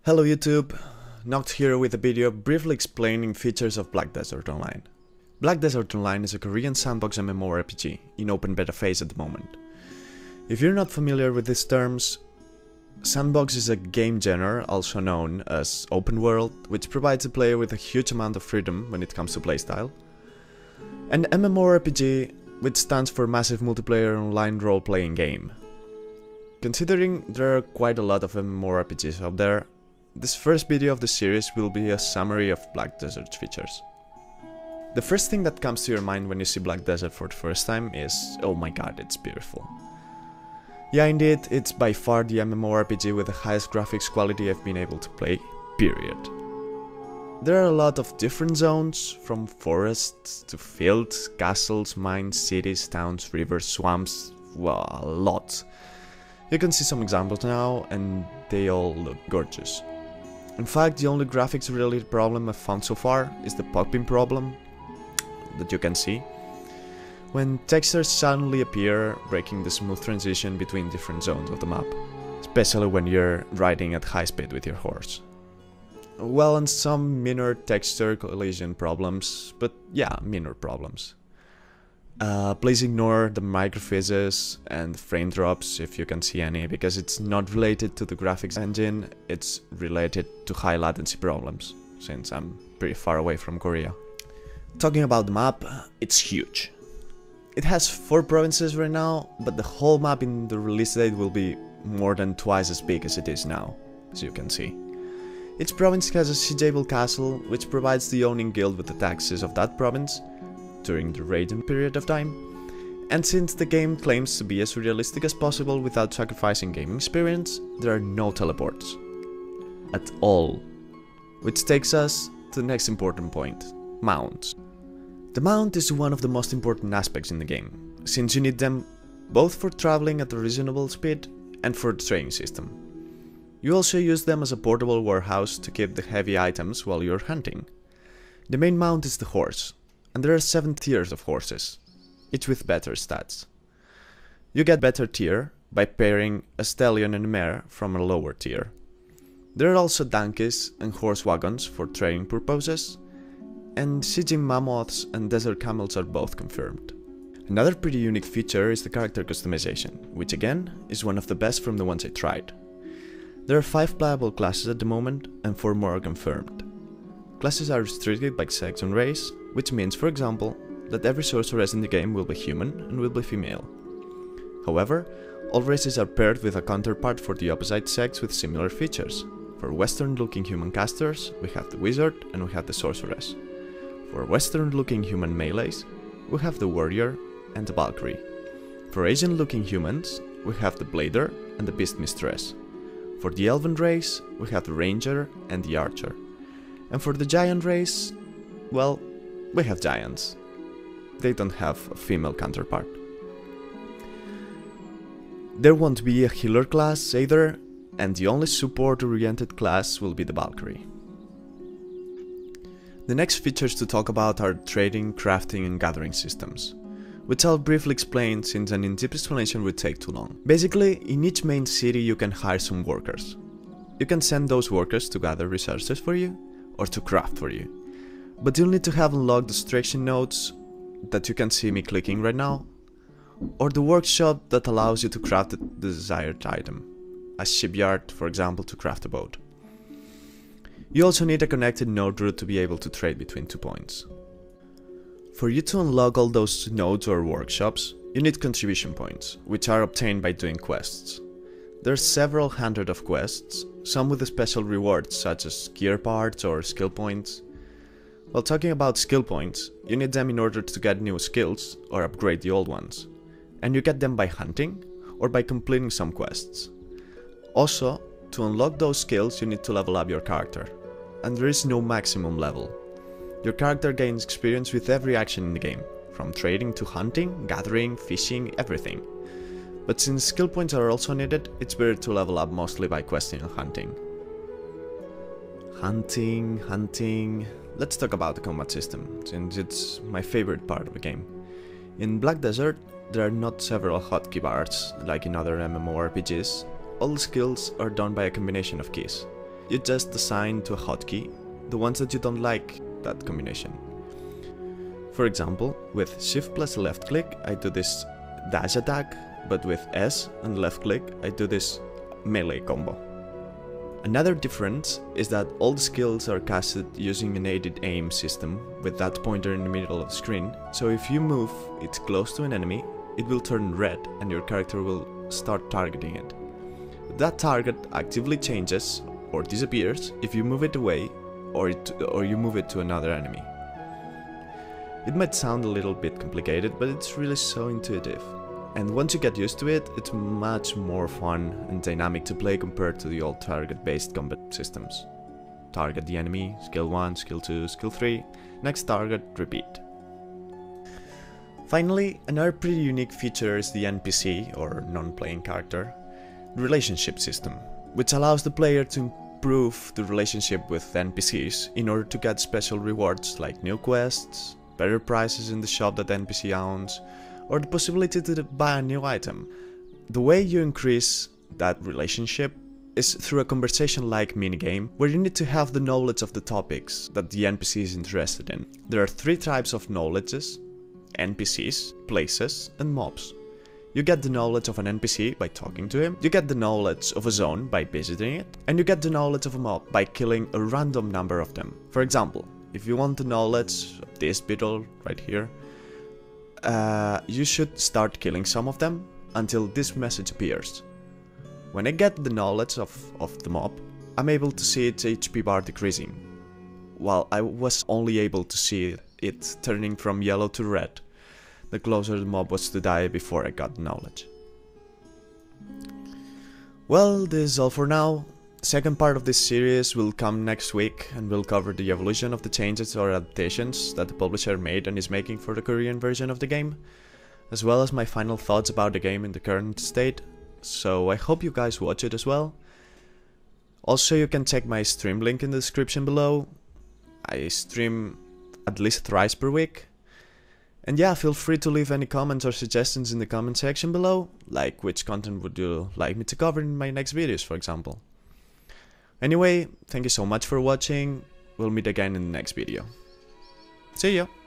Hello YouTube, Noct here with a video briefly explaining features of Black Desert Online. Black Desert Online is a Korean sandbox MMORPG in open beta phase at the moment. If you're not familiar with these terms, sandbox is a game genre also known as open world, which provides a player with a huge amount of freedom when it comes to playstyle. And MMORPG, which stands for Massive Multiplayer Online Role-Playing Game. Considering there are quite a lot of MMORPGs out there, this first video of the series will be a summary of Black Desert's features. The first thing that comes to your mind when you see Black Desert for the first time is, oh my god, it's beautiful. Yeah, indeed, it's by far the MMORPG with the highest graphics quality I've been able to play, period. There are a lot of different zones, from forests to fields, castles, mines, cities, towns, rivers, swamps, well, a lot. You can see some examples now, and they all look gorgeous. In fact, the only graphics related problem I've found so far is the popping problem that you can see, when textures suddenly appear, breaking the smooth transition between different zones of the map, especially when you're riding at high speed with your horse. Well, and some minor texture collision problems, but yeah, minor problems. Please ignore the microfizzes and frame drops if you can see any, because it's not related to the graphics engine, it's related to high latency problems, since I'm pretty far away from Korea. Talking about the map, it's huge. It has 4 provinces right now, but the whole map in the release date will be more than twice as big as it is now, as you can see. Each province has a siegeable castle, which provides the owning guild with the taxes of that province during the raiding period of time, and since the game claims to be as realistic as possible without sacrificing gaming experience, there are no teleports. At all. Which takes us to the next important point, mounts. The mount is one of the most important aspects in the game, since you need them both for traveling at a reasonable speed and for the training system. You also use them as a portable warehouse to keep the heavy items while you're hunting. The main mount is the horse, and there are 7 tiers of horses, each with better stats. You get better tier by pairing a stallion and a mare from a lower tier. There are also donkeys and horse wagons for training purposes, and sieging mammoths and desert camels are both confirmed. Another pretty unique feature is the character customization, which again is one of the best from the ones I tried. There are 5 playable classes at the moment and 4 more are confirmed. Classes are restricted by sex and race, which means, for example, that every sorceress in the game will be human and will be female. However, all races are paired with a counterpart for the opposite sex with similar features. For Western-looking human casters, we have the wizard and we have the sorceress. For Western-looking human melees, we have the warrior and the Valkyrie. For Asian-looking humans, we have the blader and the beast mistress. For the elven race, we have the ranger and the archer. And for the giant race, well, we have giants. They don't have a female counterpart. There won't be a healer class either, and the only support-oriented class will be the Valkyrie. The next features to talk about are trading, crafting and gathering systems, which I'll briefly explain since an in-depth explanation would take too long. Basically, in each main city you can hire some workers. You can send those workers to gather resources for you, or to craft for you. But you'll need to have unlocked the extraction nodes that you can see me clicking right now, or the workshop that allows you to craft the desired item, a shipyard for example to craft a boat. You also need a connected node route to be able to trade between 2 points. For you to unlock all those nodes or workshops, you need contribution points, which are obtained by doing quests. There are several hundred of quests, some with special rewards such as gear parts or skill points. While talking about skill points, you need them in order to get new skills or upgrade the old ones, and you get them by hunting or by completing some quests. Also, to unlock those skills you need to level up your character, and there is no maximum level. Your character gains experience with every action in the game, from trading to hunting, gathering, fishing, everything. But since skill points are also needed, it's better to level up mostly by questing and hunting. Hunting. Let's talk about the combat system, since it's my favorite part of the game. In Black Desert, there are not several hotkey bars like in other MMORPGs. All skills are done by a combination of keys. you just assign to a hotkey the ones that you don't like that combination. For example, with Shift plus left click I do this dash attack, but with S and left click I do this melee combo. Another difference is that all the skills are casted using an aided aim system with that pointer in the middle of the screen, so if you move it close to an enemy, it will turn red and your character will start targeting it. That target actively changes or disappears if you move it away or you move it to another enemy. It might sound a little bit complicated, but it's really so intuitive. And once you get used to it, it's much more fun and dynamic to play compared to the old target-based combat systems. Target the enemy, skill 1, skill 2, skill 3, next target, repeat. Finally, another pretty unique feature is the NPC, or non-playing character, relationship system, which allows the player to improve the relationship with NPCs in order to get special rewards like new quests, better prices in the shop that NPC owns, or the possibility to buy a new item. The way you increase that relationship is through a conversation-like minigame where you need to have the knowledge of the topics that the NPC is interested in. There are 3 types of knowledges: NPCs, places, and mobs. You get the knowledge of an NPC by talking to him, you get the knowledge of a zone by visiting it, and you get the knowledge of a mob by killing a random number of them. For example, if you want the knowledge of this beetle right here, you should start killing some of them until this message appears. When I get the knowledge of the mob, I'm able to see its HP bar decreasing, while I was only able to see it turning from yellow to red the closer the mob was to die before I got the knowledge. Well, this is all for now. The second part of this series will come next week and will cover the evolution of the changes or adaptations that the publisher made and is making for the Korean version of the game, as well as my final thoughts about the game in the current state, so I hope you guys watch it as well. Also, you can check my stream link in the description below. I stream at least thrice per week. And yeah, feel free to leave any comments or suggestions in the comment section below, like which content would you like me to cover in my next videos, for example. Anyway, thank you so much for watching. We'll meet again in the next video. See ya!